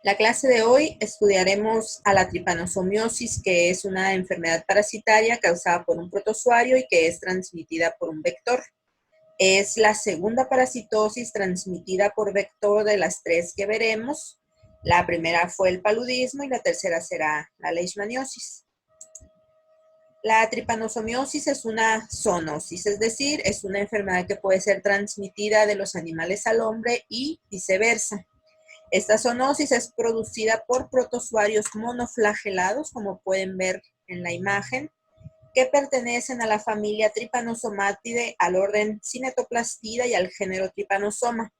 La clase de hoy estudiaremos a la tripanosomiosis, que es una enfermedad parasitaria causada por un protozoario y que es transmitida por un vector. Es la segunda parasitosis transmitida por vector de las tres que veremos. La primera fue el paludismo y la tercera será la leishmaniosis. La tripanosomiosis es una zoonosis, es decir, es una enfermedad que puede ser transmitida de los animales al hombre y viceversa. Esta zoonosis es producida por protozoarios monoflagelados, como pueden ver en la imagen, que pertenecen a la familia Trypanosomatidae, al orden Cinetoplastida y al género Trypanosoma.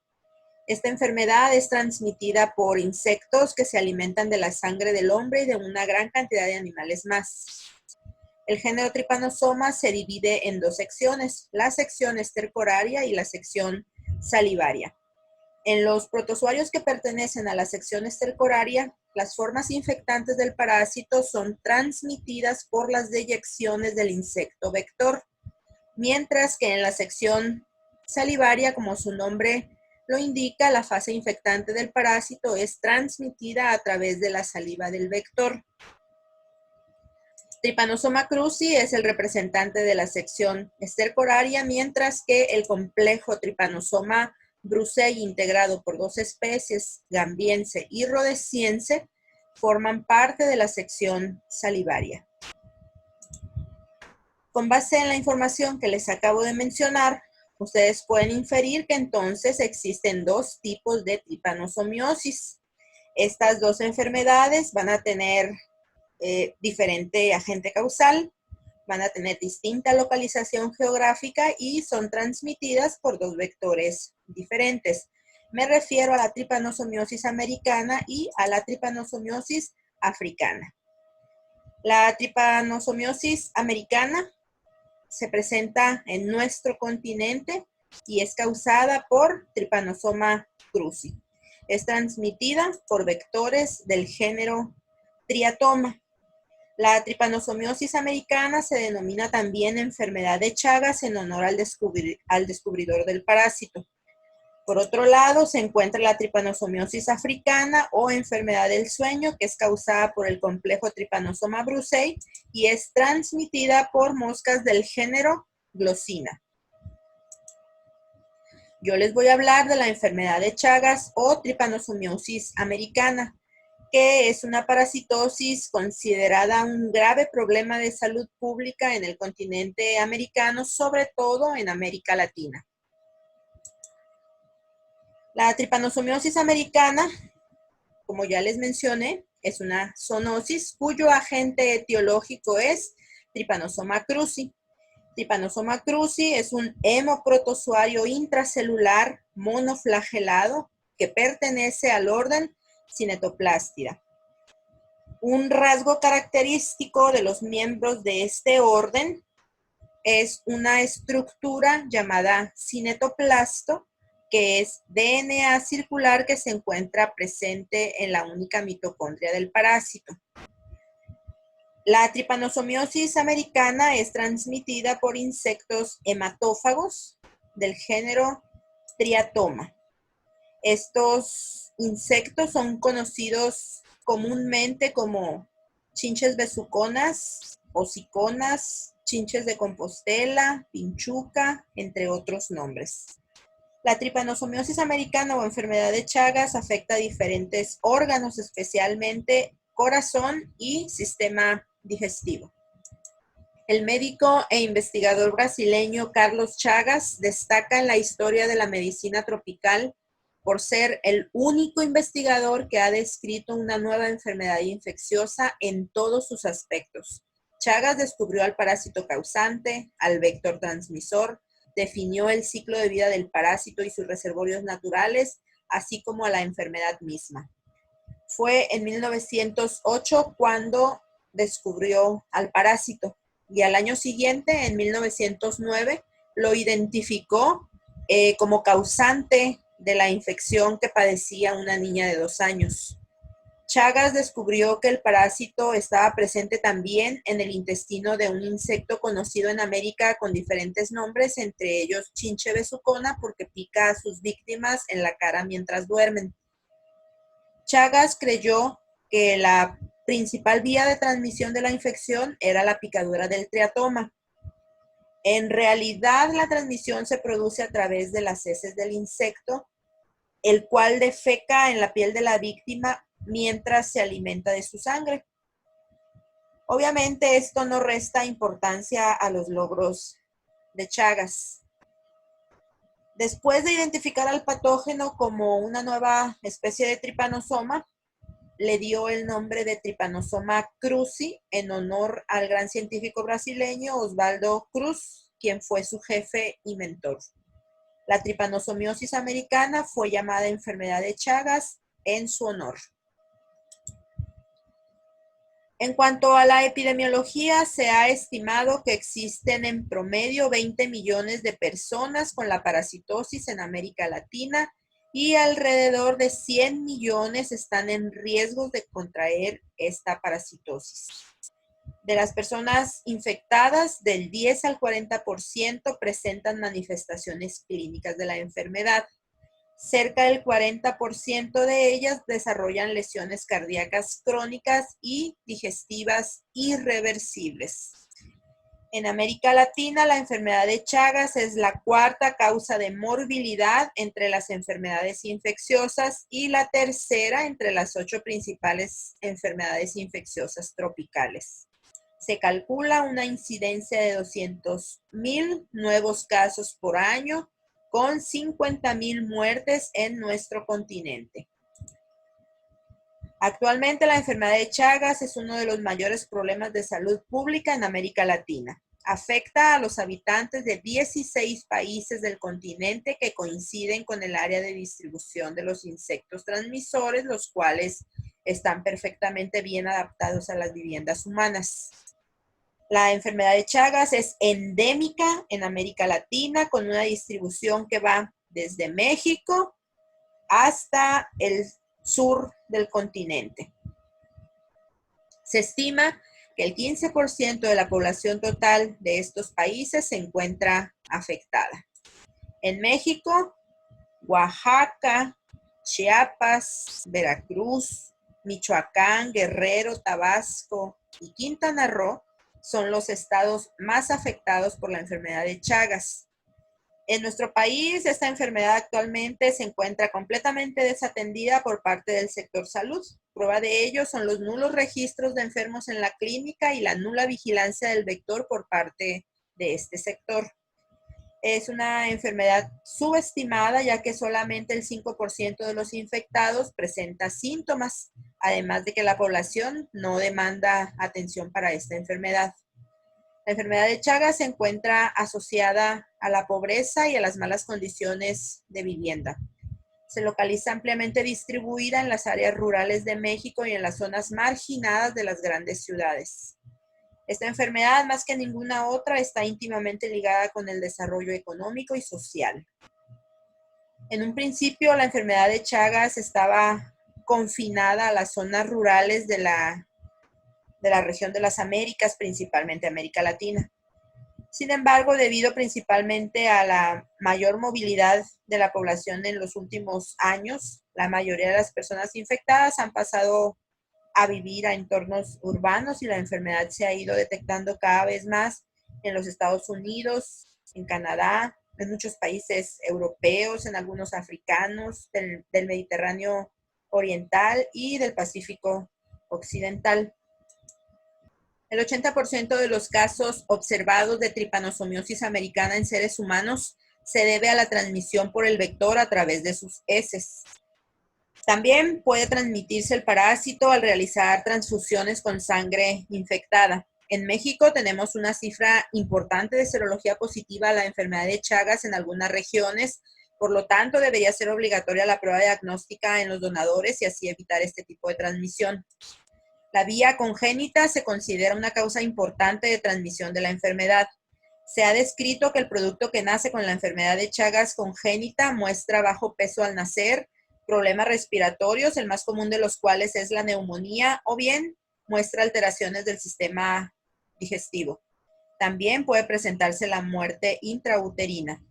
Esta enfermedad es transmitida por insectos que se alimentan de la sangre del hombre y de una gran cantidad de animales más. El género Trypanosoma se divide en dos secciones, la sección estercoraria y la sección salivaria. En los protozoarios que pertenecen a la sección estercoraria, las formas infectantes del parásito son transmitidas por las deyecciones del insecto vector, mientras que en la sección salivaria, como su nombre lo indica, la fase infectante del parásito es transmitida a través de la saliva del vector. Trypanosoma cruzi es el representante de la sección estercoraria, mientras que el complejo Trypanosoma brucei, integrado por dos especies, gambiense y rhodesiense, forman parte de la sección salivaria. Con base en la información que les acabo de mencionar, ustedes pueden inferir que entonces existen dos tipos de tripanosomiosis. Estas dos enfermedades van a tener diferente agente causal, van a tener distinta localización geográfica y son transmitidas por dos vectores diferentes. Me refiero a la tripanosomiosis americana y a la tripanosomiosis africana. La tripanosomiosis americana se presenta en nuestro continente y es causada por Trypanosoma cruzi. Es transmitida por vectores del género Triatoma. La tripanosomiosis americana se denomina también enfermedad de Chagas en honor al descubridor del parásito. Por otro lado, se encuentra la tripanosomiosis africana o enfermedad del sueño, que es causada por el complejo Trypanosoma brucei y es transmitida por moscas del género Glossina. Yo les voy a hablar de la enfermedad de Chagas o tripanosomiosis americana, que es una parasitosis considerada un grave problema de salud pública en el continente americano, sobre todo en América Latina. La tripanosomiosis americana, como ya les mencioné, es una zoonosis cuyo agente etiológico es Trypanosoma cruzi. Trypanosoma cruzi es un hemoprotozoario intracelular monoflagelado que pertenece al orden Cinetoplastida. Un rasgo característico de los miembros de este orden es una estructura llamada cinetoplasto, que es DNA circular que se encuentra presente en la única mitocondria del parásito. La tripanosomiosis americana es transmitida por insectos hematófagos del género Triatoma. Estos insectos son conocidos comúnmente como chinches besuconas, hociconas, chinches de Compostela, pinchuca, entre otros nombres. La tripanosomiosis americana o enfermedad de Chagas afecta a diferentes órganos, especialmente corazón y sistema digestivo. El médico e investigador brasileño Carlos Chagas destaca en la historia de la medicina tropical por ser el único investigador que ha descrito una nueva enfermedad infecciosa en todos sus aspectos. Chagas descubrió al parásito causante, al vector transmisor, definió el ciclo de vida del parásito y sus reservorios naturales, así como a la enfermedad misma. Fue en 1908 cuando descubrió al parásito y al año siguiente, en 1909, lo identificó como causante de la infección que padecía una niña de 2 años. Chagas descubrió que el parásito estaba presente también en el intestino de un insecto conocido en América con diferentes nombres, entre ellos chinche besucona, porque pica a sus víctimas en la cara mientras duermen. Chagas creyó que la principal vía de transmisión de la infección era la picadura del triatoma. En realidad, la transmisión se produce a través de las heces del insecto, el cual defeca en la piel de la víctima mientras se alimenta de su sangre. Obviamente, esto no resta importancia a los logros de Chagas. Después de identificar al patógeno como una nueva especie de tripanosoma, le dio el nombre de Trypanosoma cruzi en honor al gran científico brasileño Osvaldo Cruz, quien fue su jefe y mentor. La tripanosomiasis americana fue llamada enfermedad de Chagas en su honor. En cuanto a la epidemiología, se ha estimado que existen en promedio 20 millones de personas con la parasitosis en América Latina y alrededor de 100 millones están en riesgo de contraer esta parasitosis. De las personas infectadas, del 10 al 40% presentan manifestaciones clínicas de la enfermedad. Cerca del 40% de ellas desarrollan lesiones cardíacas crónicas y digestivas irreversibles. En América Latina, la enfermedad de Chagas es la cuarta causa de morbilidad entre las enfermedades infecciosas y la tercera entre las 8 principales enfermedades infecciosas tropicales. Se calcula una incidencia de 200,000 nuevos casos por año, con 50,000 muertes en nuestro continente. Actualmente la enfermedad de Chagas es uno de los mayores problemas de salud pública en América Latina. Afecta a los habitantes de 16 países del continente que coinciden con el área de distribución de los insectos transmisores, los cuales están perfectamente bien adaptados a las viviendas humanas. La enfermedad de Chagas es endémica en América Latina con una distribución que va desde México hasta el sur del continente. Se estima que el 15% de la población total de estos países se encuentra afectada. En México, Oaxaca, Chiapas, Veracruz, Michoacán, Guerrero, Tabasco y Quintana Roo son los estados más afectados por la enfermedad de Chagas. En nuestro país, esta enfermedad actualmente se encuentra completamente desatendida por parte del sector salud. Prueba de ello son los nulos registros de enfermos en la clínica y la nula vigilancia del vector por parte de este sector. Es una enfermedad subestimada, ya que solamente el 5% de los infectados presenta síntomas, además de que la población no demanda atención para esta enfermedad. La enfermedad de Chagas se encuentra asociada a la pobreza y a las malas condiciones de vivienda. Se localiza ampliamente distribuida en las áreas rurales de México y en las zonas marginadas de las grandes ciudades. Esta enfermedad, más que ninguna otra, está íntimamente ligada con el desarrollo económico y social. En un principio, la enfermedad de Chagas estaba confinada a las zonas rurales de la región de las Américas, principalmente América Latina. Sin embargo, debido principalmente a la mayor movilidad de la población en los últimos años, la mayoría de las personas infectadas han pasado a vivir a entornos urbanos y la enfermedad se ha ido detectando cada vez más en los Estados Unidos, en Canadá, en muchos países europeos, en algunos africanos, del Mediterráneo oriental y del Pacífico occidental. El 80% de los casos observados de tripanosomiasis americana en seres humanos se debe a la transmisión por el vector a través de sus heces. También puede transmitirse el parásito al realizar transfusiones con sangre infectada. En México tenemos una cifra importante de serología positiva a la enfermedad de Chagas en algunas regiones, por lo tanto debería ser obligatoria la prueba diagnóstica en los donadores y así evitar este tipo de transmisión. La vía congénita se considera una causa importante de transmisión de la enfermedad. Se ha descrito que el producto que nace con la enfermedad de Chagas congénita muestra bajo peso al nacer, problemas respiratorios, el más común de los cuales es la neumonía, o bien muestra alteraciones del sistema digestivo. También puede presentarse la muerte intrauterina.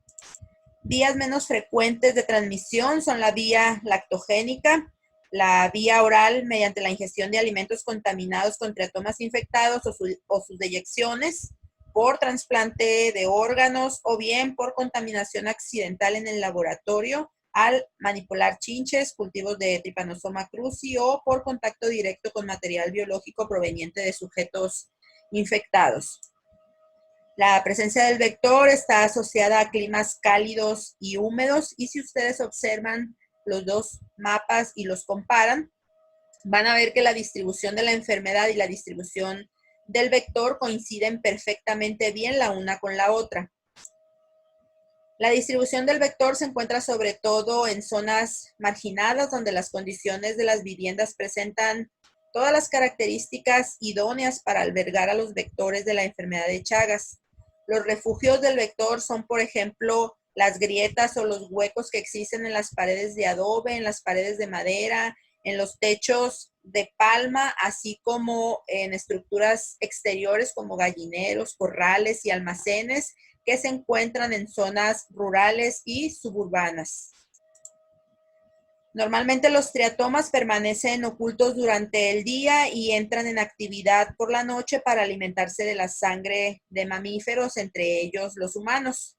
Vías menos frecuentes de transmisión son la vía lactogénica, La vía oral mediante la ingestión de alimentos contaminados con triatomas infectados o sus deyecciones, por trasplante de órganos o bien por contaminación accidental en el laboratorio al manipular chinches, cultivos de Trypanosoma cruzi o por contacto directo con material biológico proveniente de sujetos infectados. La presencia del vector está asociada a climas cálidos y húmedos, y si ustedes observan los dos mapas y los comparan, van a ver que la distribución de la enfermedad y la distribución del vector coinciden perfectamente bien la una con la otra. La distribución del vector se encuentra sobre todo en zonas marginadas, donde las condiciones de las viviendas presentan todas las características idóneas para albergar a los vectores de la enfermedad de Chagas. Los refugios del vector son, por ejemplo, las grietas o los huecos que existen en las paredes de adobe, en las paredes de madera, en los techos de palma, así como en estructuras exteriores como gallineros, corrales y almacenes que se encuentran en zonas rurales y suburbanas. Normalmente los triatomas permanecen ocultos durante el día y entran en actividad por la noche para alimentarse de la sangre de mamíferos, entre ellos los humanos.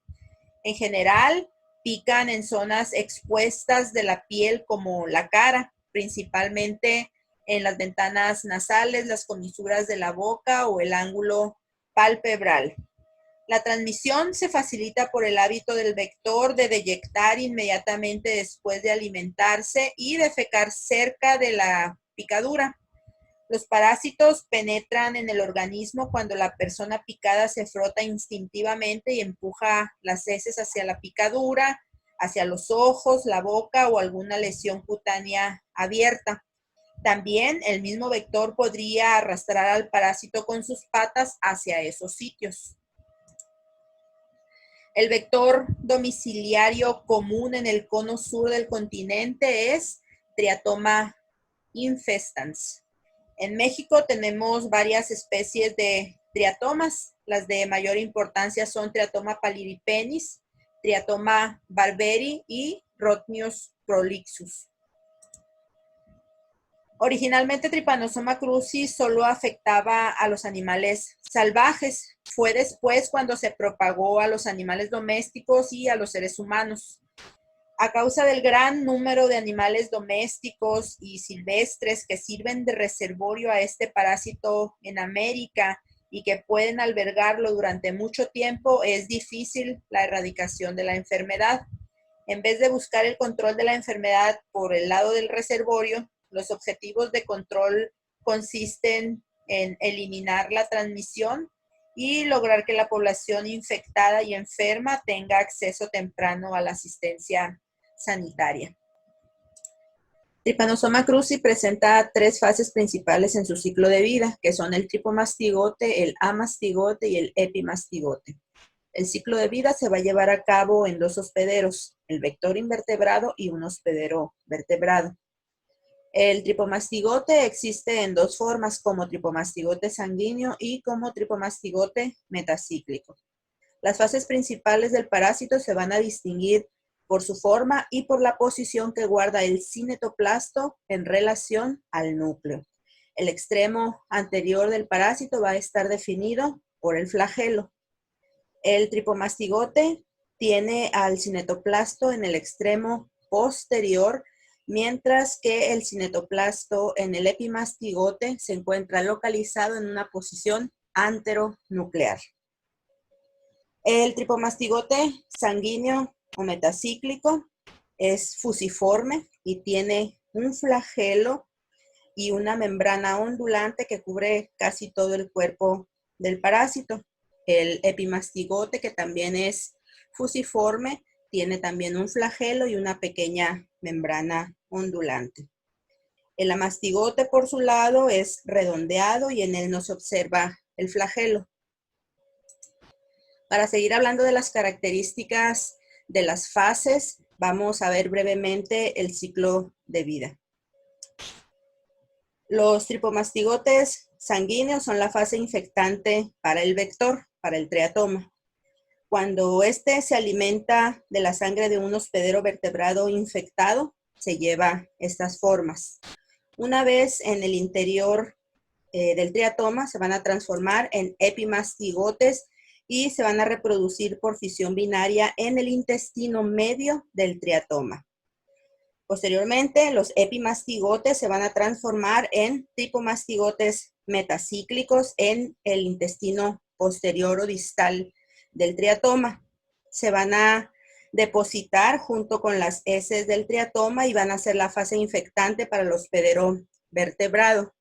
En general, pican en zonas expuestas de la piel como la cara, principalmente en las ventanas nasales, las comisuras de la boca o el ángulo palpebral. La transmisión se facilita por el hábito del vector de deyectar inmediatamente después de alimentarse y defecar cerca de la picadura. Los parásitos penetran en el organismo cuando la persona picada se frota instintivamente y empuja las heces hacia la picadura, hacia los ojos, la boca o alguna lesión cutánea abierta. También el mismo vector podría arrastrar al parásito con sus patas hacia esos sitios. El vector domiciliario común en el cono sur del continente es Triatoma infestans. En México tenemos varias especies de triatomas. Las de mayor importancia son Triatoma palliripenis, Triatoma barberi y Rotmius prolixus. Originalmente Trypanosoma cruzi solo afectaba a los animales salvajes. Fue después cuando se propagó a los animales domésticos y a los seres humanos. A causa del gran número de animales domésticos y silvestres que sirven de reservorio a este parásito en América y que pueden albergarlo durante mucho tiempo, es difícil la erradicación de la enfermedad. En vez de buscar el control de la enfermedad por el lado del reservorio, los objetivos de control consisten en eliminar la transmisión y lograr que la población infectada y enferma tenga acceso temprano a la asistencia sanitaria. Trypanosoma cruzi presenta tres fases principales en su ciclo de vida, que son el tripomastigote, el amastigote y el epimastigote. El ciclo de vida se va a llevar a cabo en dos hospederos, el vector invertebrado y un hospedero vertebrado. El tripomastigote existe en dos formas, como tripomastigote sanguíneo y como tripomastigote metacíclico. Las fases principales del parásito se van a distinguir por su forma y por la posición que guarda el cinetoplasto en relación al núcleo. El extremo anterior del parásito va a estar definido por el flagelo. El tripomastigote tiene al cinetoplasto en el extremo posterior, mientras que el cinetoplasto en el epimastigote se encuentra localizado en una posición anteronuclear. El tripomastigote sanguíneo o metacíclico es fusiforme y tiene un flagelo y una membrana ondulante que cubre casi todo el cuerpo del parásito. El epimastigote, que también es fusiforme, tiene también un flagelo y una pequeña membrana ondulante. El amastigote, por su lado, es redondeado y en él no se observa el flagelo. Para seguir hablando de las características de las fases, vamos a ver brevemente el ciclo de vida. Los tripomastigotes sanguíneos son la fase infectante para el vector, para el triatoma. Cuando éste se alimenta de la sangre de un hospedero vertebrado infectado, se lleva estas formas. Una vez en el interior del triatoma, se van a transformar en epimastigotes y se van a reproducir por fisión binaria en el intestino medio del triatoma. Posteriormente, los epimastigotes se van a transformar en tripomastigotes metacíclicos en el intestino posterior o distal del triatoma. Se van a depositar junto con las heces del triatoma y van a ser la fase infectante para el hospedero vertebrado.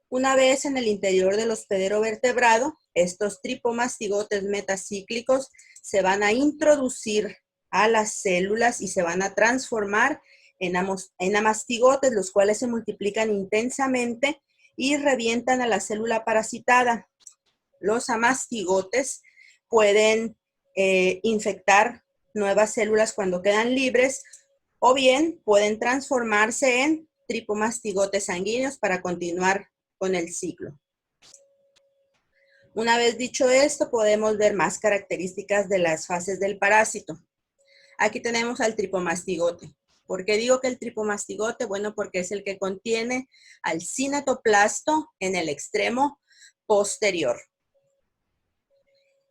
Una vez en el interior del hospedero vertebrado, estos tripomastigotes metacíclicos se van a introducir a las células y se van a transformar en amastigotes, los cuales se multiplican intensamente y revientan a la célula parasitada. Los amastigotes pueden infectar nuevas células cuando quedan libres, o bien pueden transformarse en tripomastigotes sanguíneos para continuar con el ciclo. Una vez dicho esto, podemos ver más características de las fases del parásito. Aquí tenemos al tripomastigote. ¿Por qué digo que el tripomastigote? Bueno, porque es el que contiene al cinetoplasto en el extremo posterior.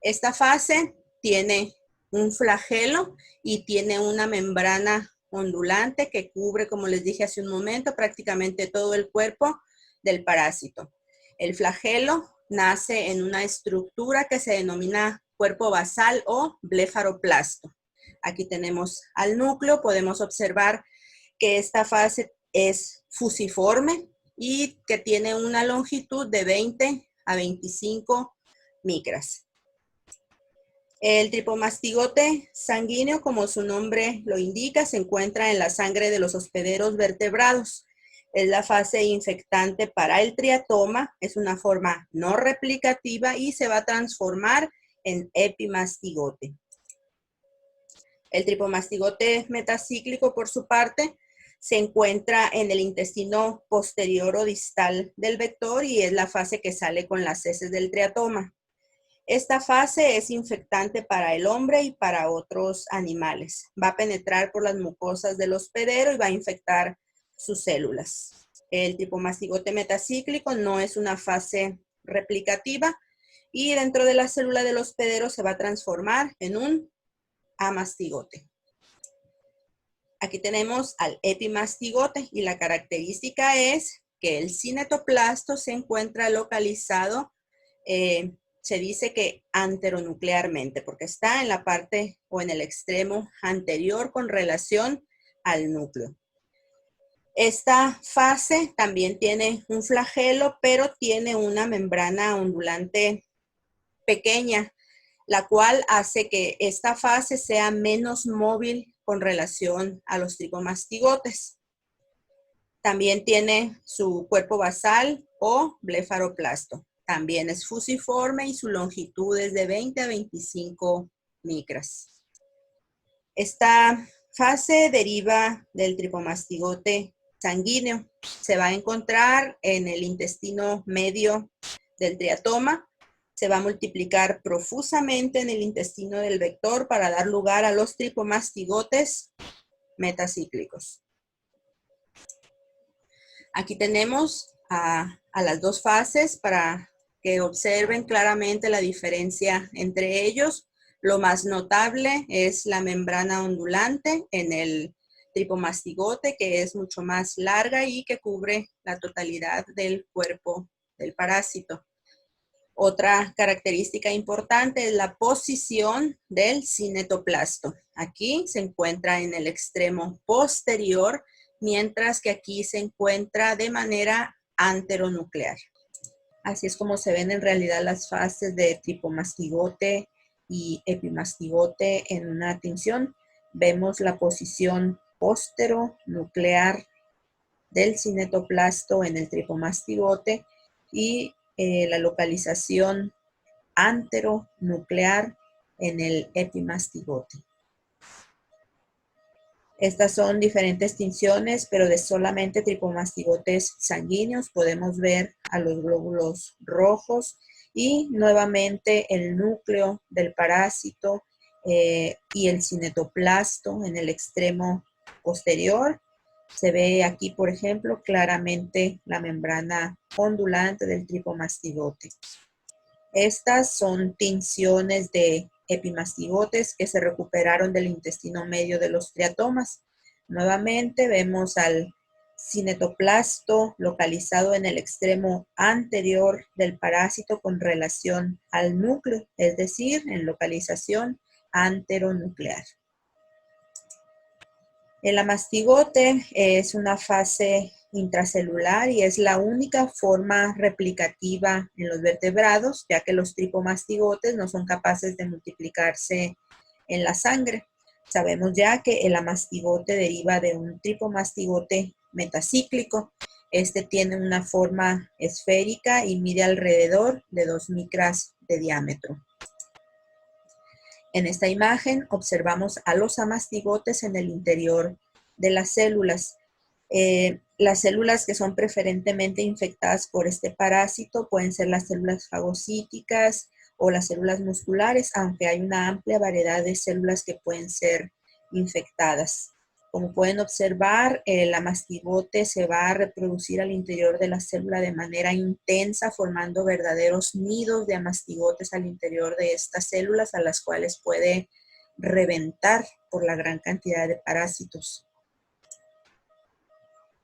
Esta fase tiene un flagelo y tiene una membrana ondulante que cubre, como les dije hace un momento, prácticamente todo el cuerpo del parásito. El flagelo nace en una estructura que se denomina cuerpo basal o blefaroplasto. Aquí tenemos al núcleo, podemos observar que esta fase es fusiforme y que tiene una longitud de 20 a 25 micras. El tripomastigote sanguíneo, como su nombre lo indica, se encuentra en la sangre de los hospederos vertebrados. Es la fase infectante para el triatoma, es una forma no replicativa y se va a transformar en epimastigote. El tripomastigote metacíclico, por su parte, se encuentra en el intestino posterior o distal del vector y es la fase que sale con las heces del triatoma. Esta fase es infectante para el hombre y para otros animales. Va a penetrar por las mucosas del hospedero y va a infectar sus células. El tripomastigote metacíclico no es una fase replicativa y dentro de la célula del hospedero se va a transformar en un amastigote. Aquí tenemos al epimastigote y la característica es que el cinetoplasto se encuentra localizado, se dice que anteronuclearmente, porque está en la parte o en el extremo anterior con relación al núcleo. Esta fase también tiene un flagelo, pero tiene una membrana ondulante pequeña, la cual hace que esta fase sea menos móvil con relación a los tripomastigotes. También tiene su cuerpo basal o blefaroplasto. También es fusiforme y su longitud es de 20 a 25 micras. Esta fase deriva del tripomastigote sanguíneo. Se va a encontrar en el intestino medio del triatoma. Se va a multiplicar profusamente en el intestino del vector para dar lugar a los tripomastigotes metacíclicos. Aquí tenemos a las dos fases para que observen claramente la diferencia entre ellos. Lo más notable es la membrana ondulante en el tripomastigote, que es mucho más larga y que cubre la totalidad del cuerpo del parásito. Otra característica importante es la posición del cinetoplasto. Aquí se encuentra en el extremo posterior, mientras que aquí se encuentra de manera anteronuclear. Así es como se ven en realidad las fases de tripomastigote y epimastigote en una tinción. Vemos la posición posteronuclear del cinetoplasto en el tripomastigote y la localización anteronuclear en el epimastigote. Estas son diferentes tinciones, pero de solamente tripomastigotes sanguíneos podemos ver a los glóbulos rojos y nuevamente el núcleo del parásito y el cinetoplasto en el extremo posterior Se ve aquí, por ejemplo, claramente la membrana ondulante del tripomastigote. Estas son tinciones de epimastigotes que se recuperaron del intestino medio de los triatomas. Nuevamente vemos al cinetoplasto localizado en el extremo anterior del parásito con relación al núcleo, es decir, en localización anteronuclear. El amastigote es una fase intracelular y es la única forma replicativa en los vertebrados, ya que los tripomastigotes no son capaces de multiplicarse en la sangre. Sabemos ya que el amastigote deriva de un tripomastigote metacíclico. Este tiene una forma esférica y mide alrededor de 2 micras de diámetro. En esta imagen observamos a los amastigotes en el interior de las células. Las células que son preferentemente infectadas por este parásito pueden ser las células fagocíticas o las células musculares, aunque hay una amplia variedad de células que pueden ser infectadas. Como pueden observar, el amastigote se va a reproducir al interior de la célula de manera intensa, formando verdaderos nidos de amastigotes al interior de estas células, a las cuales puede reventar por la gran cantidad de parásitos.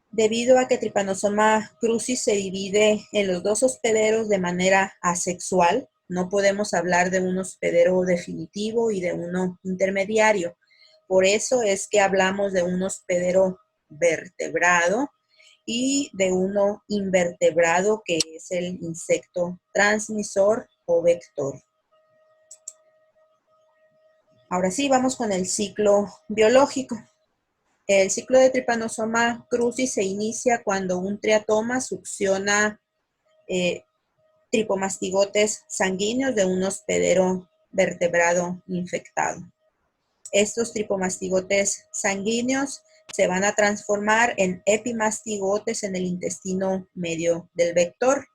Debido a que Trypanosoma crucis se divide en los dos hospederos de manera asexual, no podemos hablar de un hospedero definitivo y de uno intermediario. Por eso es que hablamos de un hospedero vertebrado y de uno invertebrado, que es el insecto transmisor o vector. Ahora sí, vamos con el ciclo biológico. El ciclo de Trypanosoma crucis se inicia cuando un triatoma succiona tripomastigotes sanguíneos de un hospedero vertebrado infectado. Estos tripomastigotes sanguíneos se van a transformar en epimastigotes en el intestino medio del vector.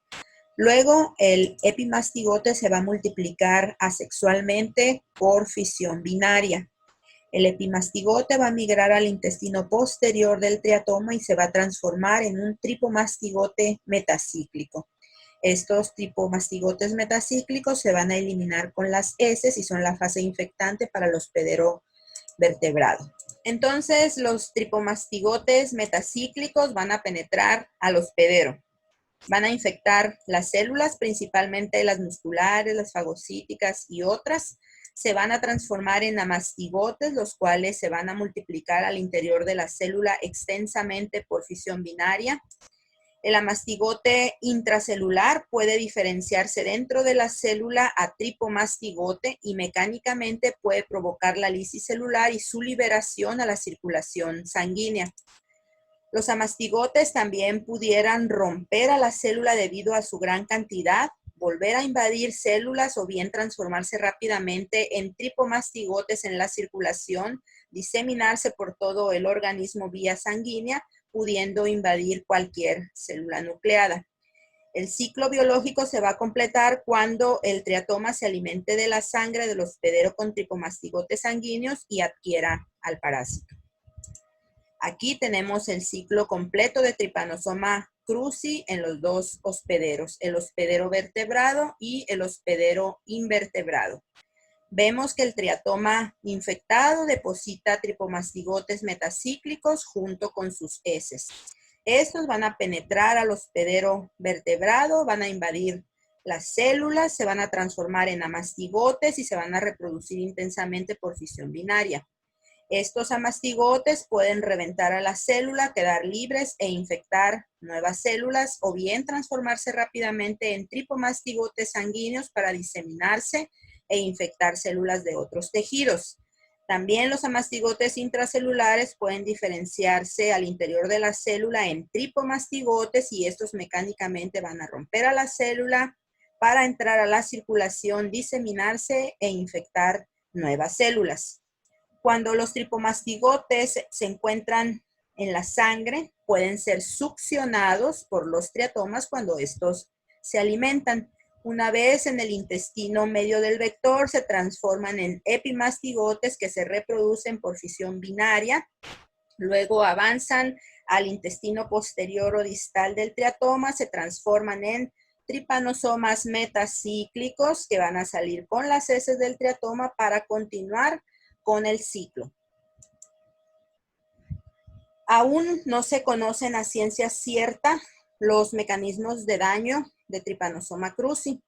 Luego, el epimastigote se va a multiplicar asexualmente por fisión binaria. El epimastigote va a migrar al intestino posterior del triatoma y se va a transformar en un tripomastigote metacíclico. Estos tripomastigotes metacíclicos se van a eliminar con las heces y son la fase infectante para el hospedero vertebrado. Entonces, los tripomastigotes metacíclicos van a penetrar al hospedero. Van a infectar las células, principalmente las musculares, las fagocíticas y otras. Se van a transformar en amastigotes, los cuales se van a multiplicar al interior de la célula extensamente por fisión binaria. El amastigote intracelular puede diferenciarse dentro de la célula a tripomastigote y mecánicamente puede provocar la lisis celular y su liberación a la circulación sanguínea. Los amastigotes también pudieran romper a la célula debido a su gran cantidad, volver a invadir células o bien transformarse rápidamente en tripomastigotes en la circulación, diseminarse por todo el organismo vía sanguínea, pudiendo invadir cualquier célula nucleada. El ciclo biológico se va a completar cuando el triatoma se alimente de la sangre del hospedero con tripomastigotes sanguíneos y adquiera al parásito. Aquí tenemos el ciclo completo de Trypanosoma crucis en los dos hospederos, el hospedero vertebrado y el hospedero invertebrado. Vemos que el triatoma infectado deposita tripomastigotes metacíclicos junto con sus heces. Estos van a penetrar al hospedero vertebrado, van a invadir las células, se van a transformar en amastigotes y se van a reproducir intensamente por fisión binaria. Estos amastigotes pueden reventar a la célula, quedar libres e infectar nuevas células o bien transformarse rápidamente en tripomastigotes sanguíneos para diseminarse e infectar células de otros tejidos. También los amastigotes intracelulares pueden diferenciarse al interior de la célula en tripomastigotes y estos mecánicamente van a romper a la célula para entrar a la circulación, diseminarse e infectar nuevas células. Cuando los tripomastigotes se encuentran en la sangre, pueden ser succionados por los triatomas cuando estos se alimentan. Una vez en el intestino medio del vector, se transforman en epimastigotes que se reproducen por fisión binaria. Luego avanzan al intestino posterior o distal del triatoma, se transforman en tripanosomas metacíclicos que van a salir con las heces del triatoma para continuar con el ciclo. Aún no se conocen a ciencia cierta los mecanismos de daño de Trypanosoma cruzi.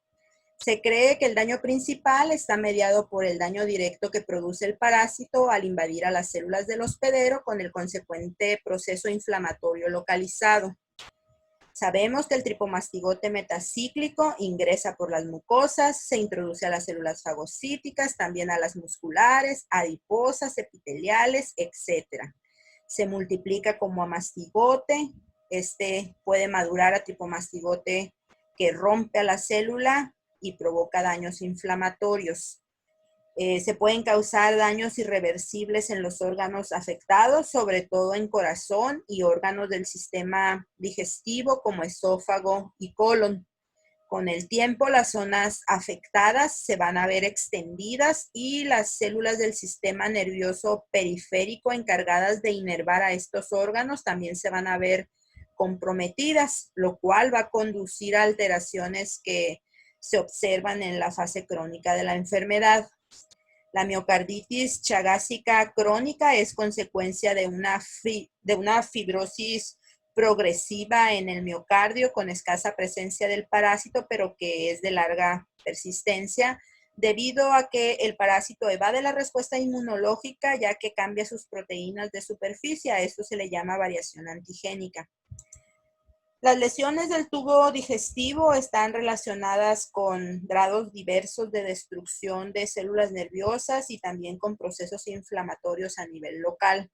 Se cree que el daño principal está mediado por el daño directo que produce el parásito al invadir a las células del hospedero con el consecuente proceso inflamatorio localizado. Sabemos que el tripomastigote metacíclico ingresa por las mucosas, se introduce a las células fagocíticas, también a las musculares, adiposas, epiteliales, etc. Se multiplica como amastigote. Este puede madurar a tripomastigote que rompe a la célula y provoca daños inflamatorios. Se pueden causar daños irreversibles en los órganos afectados, sobre todo en corazón y órganos del sistema digestivo como esófago y colon. Con el tiempo, las zonas afectadas se van a ver extendidas y las células del sistema nervioso periférico encargadas de inervar a estos órganos también se van a ver comprometidas, lo cual va a conducir a alteraciones que se observan en la fase crónica de la enfermedad. La miocarditis chagásica crónica es consecuencia de una fibrosis progresiva en el miocardio con escasa presencia del parásito, pero que es de larga persistencia, debido a que el parásito evade la respuesta inmunológica ya que cambia sus proteínas de superficie. A esto se le llama variación antigénica. Las lesiones del tubo digestivo están relacionadas con grados diversos de destrucción de células nerviosas y también con procesos inflamatorios a nivel local.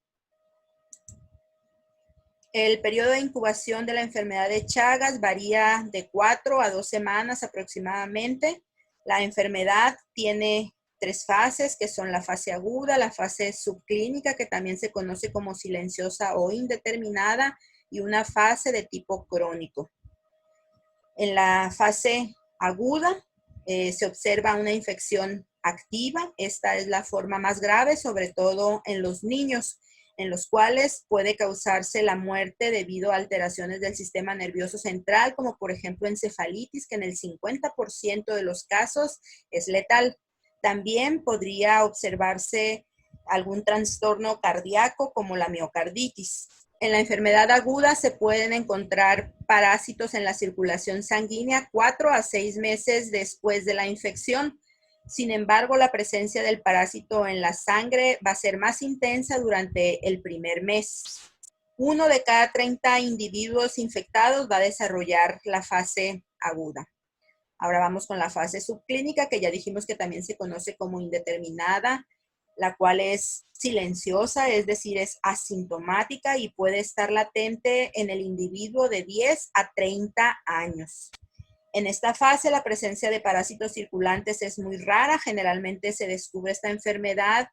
El periodo de incubación de la enfermedad de Chagas varía de 4 a 2 semanas aproximadamente. La enfermedad tiene 3 fases, que son la fase aguda, la fase subclínica, que también se conoce como silenciosa o indeterminada, y una fase de tipo crónico. En la fase aguda se observa una infección activa. Esta es la forma más grave, sobre todo en los niños, en los cuales puede causarse la muerte debido a alteraciones del sistema nervioso central, como por ejemplo encefalitis, que en el 50% de los casos es letal. También podría observarse algún trastorno cardíaco como la miocarditis. En la enfermedad aguda se pueden encontrar parásitos en la circulación sanguínea 4 a 6 meses después de la infección. Sin embargo, la presencia del parásito en la sangre va a ser más intensa durante el primer mes. 1 de cada 30 individuos infectados va a desarrollar la fase aguda. Ahora vamos con la fase subclínica, que ya dijimos que también se conoce como indeterminada, la cual es silenciosa, es decir, es asintomática y puede estar latente en el individuo de 10 a 30 años. En esta fase, la presencia de parásitos circulantes es muy rara. Generalmente se descubre esta enfermedad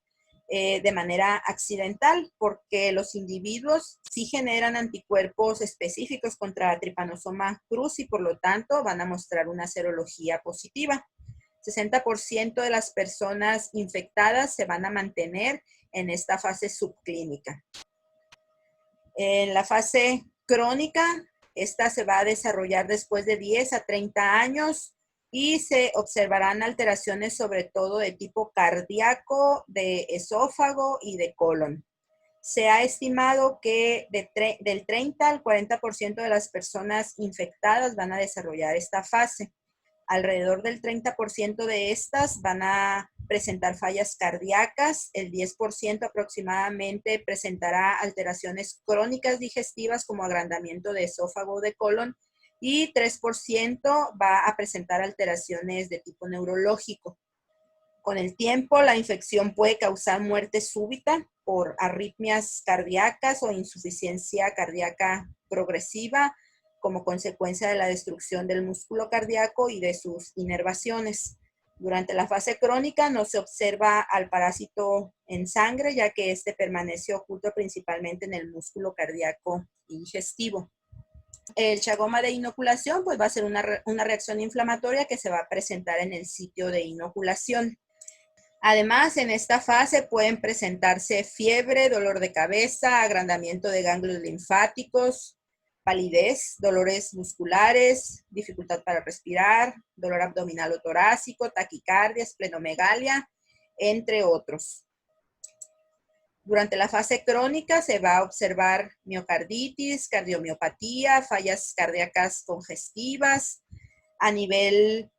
de manera accidental, porque los individuos sí generan anticuerpos específicos contra Trypanosoma cruzi y por lo tanto van a mostrar una serología positiva. 60% de las personas infectadas se van a mantener en esta fase subclínica. En la fase crónica, esta se va a desarrollar después de 10 a 30 años y se observarán alteraciones sobre todo de tipo cardíaco, de esófago y de colon. Se ha estimado que del 30 al 40% de las personas infectadas van a desarrollar esta fase. Alrededor del 30% de estas van a presentar fallas cardíacas, el 10% aproximadamente presentará alteraciones crónicas digestivas como agrandamiento de esófago o de colon y 3% va a presentar alteraciones de tipo neurológico. Con el tiempo, la infección puede causar muerte súbita por arritmias cardíacas o insuficiencia cardíaca progresiva, como consecuencia de la destrucción del músculo cardíaco y de sus inervaciones. Durante la fase crónica no se observa al parásito en sangre, ya que este permanece oculto principalmente en el músculo cardíaco y digestivo. El chagoma de inoculación pues va a ser una reacción inflamatoria que se va a presentar en el sitio de inoculación. Además, en esta fase pueden presentarse fiebre, dolor de cabeza, agrandamiento de ganglios linfáticos, palidez, dolores musculares, dificultad para respirar, dolor abdominal o torácico, taquicardia, esplenomegalia, entre otros. Durante la fase crónica se va a observar miocarditis, cardiomiopatía, fallas cardíacas congestivas. A nivel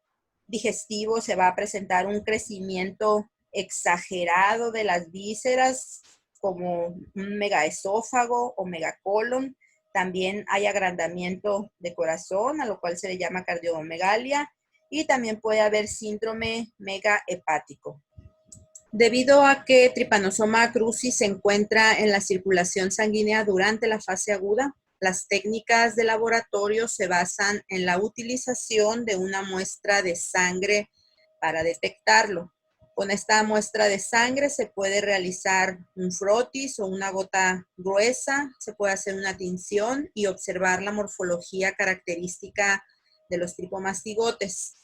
digestivo se va a presentar un crecimiento exagerado de las vísceras, como un megaesófago o megacolon. También hay agrandamiento de corazón, a lo cual se le llama cardiomegalia, y también puede haber síndrome megahepático. Debido a que Trypanosoma cruzi se encuentra en la circulación sanguínea durante la fase aguda, las técnicas de laboratorio se basan en la utilización de una muestra de sangre para detectarlo. Con esta muestra de sangre se puede realizar un frotis o una gota gruesa, se puede hacer una tinción y observar la morfología característica de los tripomastigotes.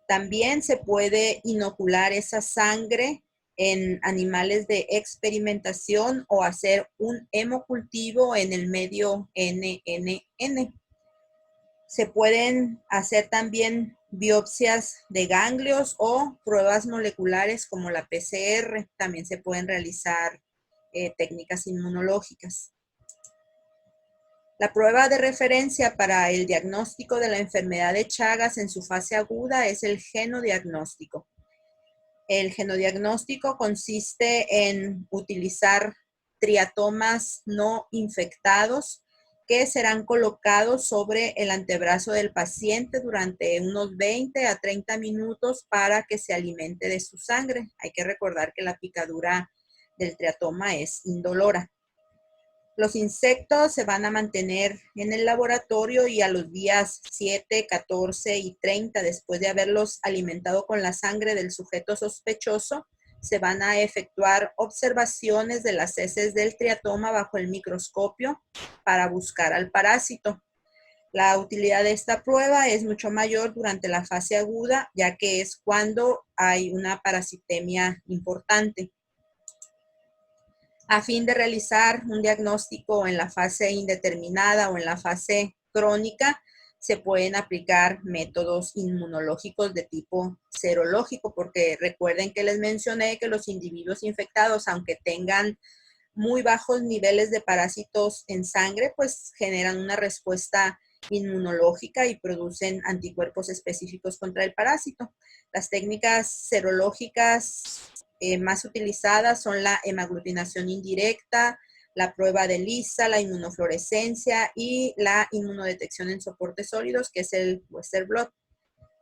También se puede inocular esa sangre en animales de experimentación o hacer un hemocultivo en el medio NNN. Se pueden hacer también biopsias de ganglios o pruebas moleculares como la PCR. También se pueden realizar técnicas inmunológicas. La prueba de referencia para el diagnóstico de la enfermedad de Chagas en su fase aguda es el genodiagnóstico. El genodiagnóstico consiste en utilizar triatomas no infectados que serán colocados sobre el antebrazo del paciente durante unos 20 a 30 minutos para que se alimente de su sangre. Hay que recordar que la picadura del triatoma es indolora. Los insectos se van a mantener en el laboratorio y a los días 7, 14 y 30, después de haberlos alimentado con la sangre del sujeto sospechoso, se van a efectuar observaciones de las heces del triatoma bajo el microscopio para buscar al parásito. La utilidad de esta prueba es mucho mayor durante la fase aguda, ya que es cuando hay una parasitemia importante. A fin de realizar un diagnóstico en la fase indeterminada o en la fase crónica, se pueden aplicar métodos inmunológicos de tipo serológico, porque recuerden que les mencioné que los individuos infectados, aunque tengan muy bajos niveles de parásitos en sangre, pues generan una respuesta inmunológica y producen anticuerpos específicos contra el parásito. Las técnicas serológicas más utilizadas son la hemaglutinación indirecta, la prueba de ELISA, la inmunofluorescencia y la inmunodetección en soportes sólidos, que es el Western blot.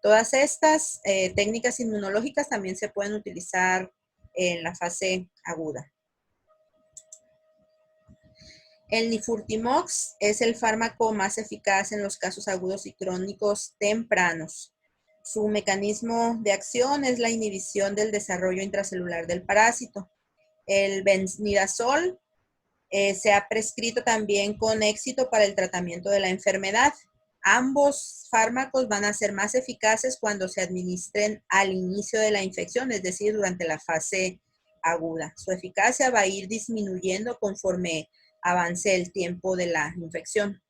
Todas estas técnicas inmunológicas también se pueden utilizar en la fase aguda. El nifurtimox es el fármaco más eficaz en los casos agudos y crónicos tempranos. Su mecanismo de acción es la inhibición del desarrollo intracelular del parásito. El benzimidazol se ha prescrito también con éxito para el tratamiento de la enfermedad. Ambos fármacos van a ser más eficaces cuando se administren al inicio de la infección, es decir, durante la fase aguda. Su eficacia va a ir disminuyendo conforme avance el tiempo de la infección.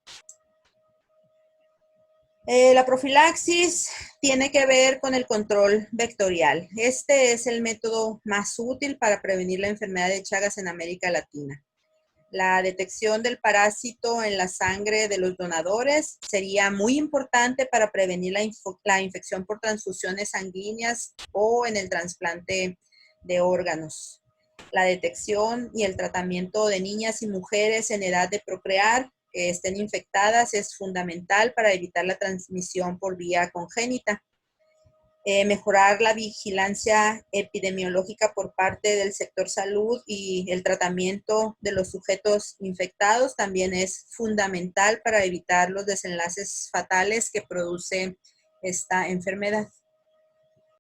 La profilaxis tiene que ver con el control vectorial. Este es el método más útil para prevenir la enfermedad de Chagas en América Latina. La detección del parásito en la sangre de los donadores sería muy importante para prevenir la infección por transfusiones sanguíneas o en el trasplante de órganos. La detección y el tratamiento de niñas y mujeres en edad de procrear que estén infectadas es fundamental para evitar la transmisión por vía congénita. Mejorar la vigilancia epidemiológica por parte del sector salud y el tratamiento de los sujetos infectados también es fundamental para evitar los desenlaces fatales que produce esta enfermedad.